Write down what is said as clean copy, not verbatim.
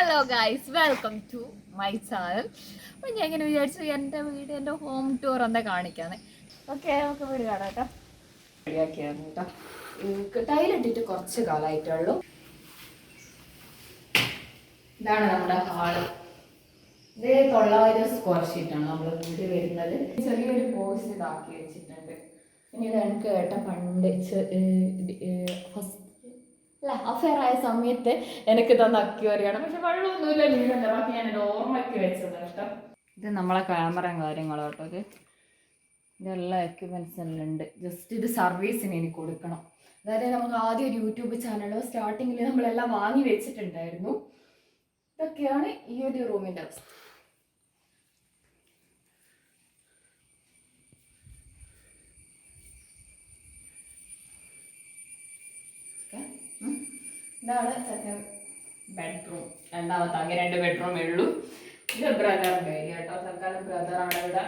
Hello guys, welcome to my channel. അപ്പം ഞാൻ ഇങ്ങനെ വിചാരിച്ചു എൻ്റെ വീട് എൻ്റെ ഹോം ടൂർ എന്താ കാണിക്കാന്ന്. ഓക്കെ, നമുക്ക് വീട് കാണാം കേട്ടോ. റെഡിയാക്കിയാണ് കേട്ടോ. ടൈലിട്ടിട്ട് കുറച്ച് കാലമായിട്ടുള്ളൂ. ഇതാണ് നമ്മുടെ ഹാള്. ഇത് 900 സ്ക്വയർ ഷീറ്റാണ് നമ്മൾ വീട് വരുന്നത്. ചെറിയൊരു പോസ്റ്റ് ഇതാക്കി വെച്ചിട്ടുണ്ട്. പിന്നെ ഇത് എനിക്ക് ഏട്ടൻ പണ്ട് ഫസ്റ്റ് അഫെയർ ആയ സമയത്ത് എനിക്ക് തന്ന അക്വേറിയാണ്. പക്ഷെ വെള്ളമൊന്നുമില്ല, മീനല്ല. ബാക്കി ഞാൻ എൻ്റെ ഓർമ്മയ്ക്ക് വെച്ചത് കേട്ടോ. ഇത് നമ്മളെ ക്യാമറയും കാര്യങ്ങളും കേട്ടോ. ഇതെല്ലാം എക്യുപ്മെൻറ്റ്സ് എല്ലാം ഉണ്ട്. ജസ്റ്റ് ഇത് സർവീസിന് എനിക്ക് കൊടുക്കണം. അതായത് നമുക്ക് ആദ്യം ഒരു യൂട്യൂബ് ചാനലോ സ്റ്റാർട്ടിങ്ങിൽ നമ്മളെല്ലാം വാങ്ങി വെച്ചിട്ടുണ്ടായിരുന്നു. ഇതൊക്കെയാണ് ഈ ഒരു റൂമിൻ്റെ അവസ്ഥ. ഇതാണ് സെക്കൻഡ് ബെഡ്റൂം. രണ്ടാമത്തെ ആകെ 2 ബെഡ്റൂമേ ഉള്ളൂ. ഇത് ബ്രദറിൻ്റെ ഏരിയ കേട്ടോ. തൽക്കാലം ബ്രദറാണ് ഇവിടെ.